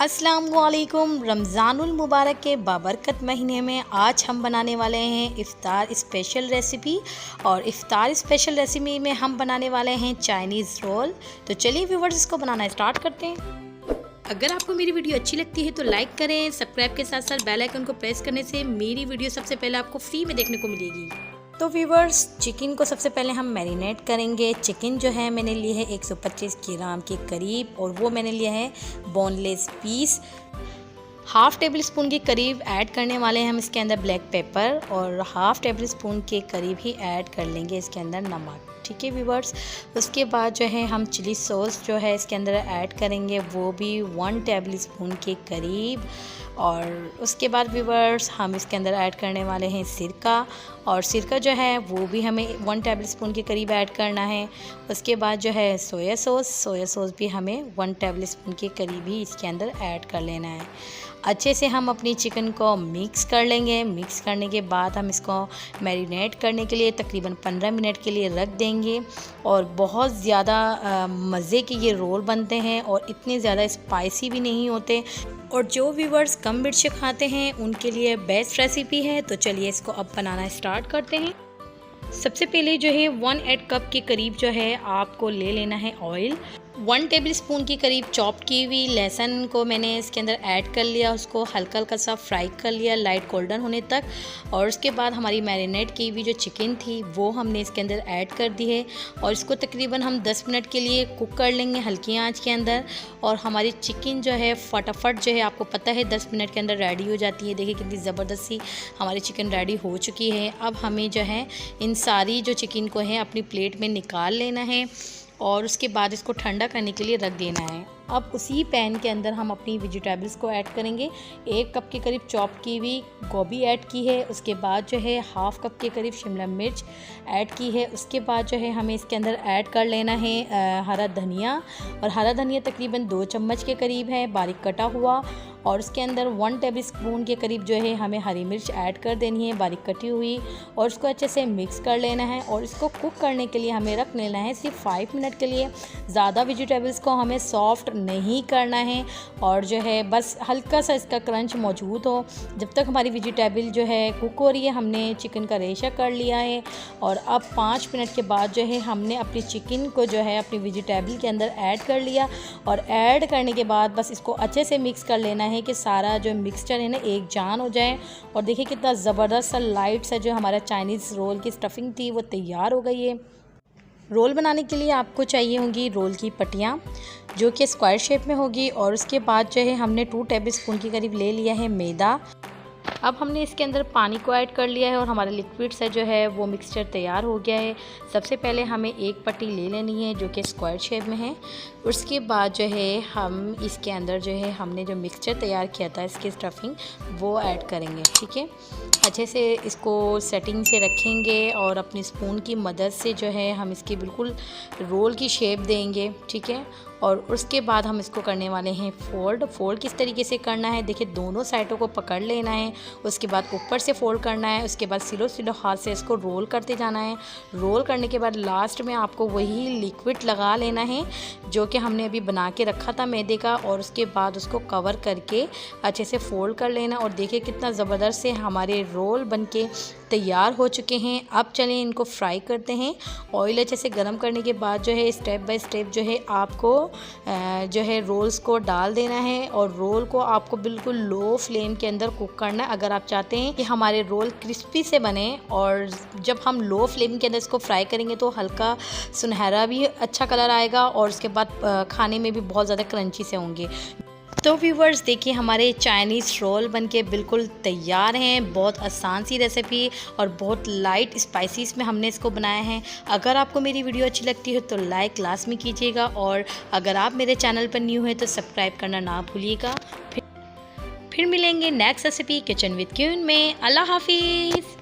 अस्सलाम वालेकुम। रमज़ानुल मुबारक के बाबरकत महीने में आज हम बनाने वाले हैं इफ़्तार स्पेशल रेसिपी। और इफ़्तार स्पेशल रेसिपी में हम बनाने वाले हैं चाइनीज़ रोल। तो चलिए व्यूवर्स, इसको बनाना स्टार्ट करते हैं। अगर आपको मेरी वीडियो अच्छी लगती है तो लाइक करें। सब्सक्राइब के साथ साथ बेल आइकन को प्रेस करने से मेरी वीडियो सबसे पहले आपको फ्री में देखने को मिलेगी। तो व्यूवर्स, चिकन को सबसे पहले हम मैरिनेट करेंगे। चिकन जो है मैंने लिए है 125 ग्राम के करीब, और वो मैंने लिया है boneless piece. Half tablespoon के करीब ऐड करने वाले हैं हम इसके अंदर ब्लैक पेपर, और हाफ़ टेबल स्पून के करीब ही ऐड कर लेंगे इसके अंदर नमक। ठीक है व्यूवर्स, उसके बाद जो है हम चिली सॉस जो है इसके अंदर ऐड करेंगे, वो भी 1 टेबल स्पून के करीब। और उसके बाद व्यूवर्स हम इसके अंदर ऐड करने वाले हैं सिरका, और सिरका जो है वो भी हमें 1 टेबल स्पून के करीब ऐड करना है। उसके बाद जो है सोया सॉस भी हमें 1 टेबल स्पून के करीब ही इसके अंदर ऐड कर लेना है। अच्छे से हम अपनी चिकन को मिक्स कर लेंगे। मिक्स करने के बाद हम इसको मैरिनेट करने के लिए तकरीबन 15 मिनट के लिए रख देंगे। और बहुत ज़्यादा मज़े के ये रोल बनते हैं और इतने ज़्यादा स्पाइसी भी नहीं होते, और जो व्यूवर्स कम मिर्च खाते हैं उनके लिए बेस्ट रेसिपी है। तो चलिए इसको अब बनाना स्टार्ट करते हैं। सबसे पहले जो है 1/8 कप के करीब जो है आपको ले लेना है ऑयल। 1 टेबल स्पून के करीब चॉप की हुई लहसुन को मैंने इसके अंदर ऐड कर लिया, उसको हल्का हल्का सा फ्राई कर लिया लाइट गोल्डन होने तक। और उसके बाद हमारी मैरिनेट की हुई जो चिकन थी वो हमने इसके अंदर ऐड कर दी है, और इसको तकरीबन हम 10 मिनट के लिए कुक कर लेंगे हल्की आंच के अंदर। और हमारी चिकन जो है फटाफट जो है आपको पता है 10 मिनट के अंदर रेडी हो जाती है। देखिए कितनी ज़बरदस्त सी हमारी चिकन रेडी हो चुकी है। अब हमें जो है इन सारी जो चिकन को है अपनी प्लेट में निकाल लेना है, और उसके बाद इसको ठंडा करने के लिए रख देना है। अब उसी पैन के अंदर हम अपनी वेजिटेबल्स को ऐड करेंगे। 1 कप के करीब चॉप की हुई गोभी ऐड की है। उसके बाद जो है हाफ़ कप के करीब शिमला मिर्च ऐड की है। उसके बाद जो है हमें इसके अंदर ऐड कर लेना है हरा धनिया, और हरा धनिया तकरीबन 2 चम्मच के करीब है बारीक कटा हुआ। और उसके अंदर 1 टेबल स्पून के करीब जो है हमें हरी मिर्च ऐड कर देनी है बारीक कटी हुई, और उसको अच्छे से मिक्स कर लेना है। और इसको कुक करने के लिए हमें रख लेना है सिर्फ 5 मिनट के लिए। ज़्यादा वेजिटेबल्स को हमें सॉफ्ट नहीं करना है, और जो है बस हल्का सा इसका क्रंच मौजूद हो जब तक हमारी वेजिटेबल जो है कुक हो रही है। हमने चिकन का रेशा कर लिया है, और अब 5 मिनट के बाद जो है हमने अपनी चिकन को जो है अपनी वेजिटेबल के अंदर ऐड कर लिया। और ऐड करने के बाद बस इसको अच्छे से मिक्स कर लेना है कि सारा जो मिक्सचर है ना एक जान हो जाए। और देखिए कितना ज़बरदस्त सा लाइट सा जो हमारा चाइनीज़ रोल की स्टफिंग थी वो तैयार हो गई है। रोल बनाने के लिए आपको चाहिए होंगी रोल की पट्टियाँ, जो कि स्क्वायर शेप में होगी। और उसके बाद जो है हमने 2 टेबल स्पून के करीब ले लिया है मैदा। अब हमने इसके अंदर पानी को ऐड कर लिया है, और हमारा लिक्विड से जो है वो मिक्सचर तैयार हो गया है। सबसे पहले हमें एक पट्टी ले लेनी है जो कि स्क्वायर शेप में है। उसके बाद जो है हम इसके अंदर जो है हमने जो मिक्सचर तैयार किया था इसकी स्टफिंग वो ऐड करेंगे। ठीक है, अच्छे से इसको सेटिंग से रखेंगे, और अपनी स्पून की मदद से जो है हम इसकी बिल्कुल रोल की शेप देंगे। ठीक है, और उसके बाद हम इसको करने वाले हैं फोल्ड किस तरीके से करना है, देखिए दोनों साइडों को पकड़ लेना है। उसके बाद ऊपर से फोल्ड करना है। उसके बाद स्लो हाथ से इसको रोल करते जाना है। रोल करने के बाद लास्ट में आपको वही लिक्विड लगा लेना है जो कि हमने अभी बना के रखा था मैदे का, और उसके बाद उसको कवर करके अच्छे से फोल्ड कर लेना। और देखिए कितना ज़बरदस्त से हमारे रोल बनके तैयार हो चुके हैं। अब चलें इनको फ्राई करते हैं। ऑयल अच्छे से गर्म करने के बाद जो है स्टेप बाय स्टेप जो है आपको जो है रोल्स को डाल देना है, और रोल को आपको बिल्कुल लो फ्लेम के अंदर कुक करना है अगर आप चाहते हैं कि हमारे रोल क्रिस्पी से बने। और जब हम लो फ्लेम के अंदर इसको फ्राई करेंगे तो हल्का सुनहरा भी अच्छा कलर आएगा, और उसके बाद खाने में भी बहुत ज़्यादा क्रंची से होंगे। तो व्यूवर्स देखिए हमारे चाइनीज़ रोल बनके बिल्कुल तैयार हैं। बहुत आसान सी रेसिपी और बहुत लाइट स्पाइसीज में हमने इसको बनाया है। अगर आपको मेरी वीडियो अच्छी लगती है तो लाइक लाजमी कीजिएगा, और अगर आप मेरे चैनल पर न्यू हैं तो सब्सक्राइब करना ना भूलिएगा। फिर मिलेंगे नेक्स्ट रेसिपी किचन विद क्यून में। अल्लाह हाफिज़।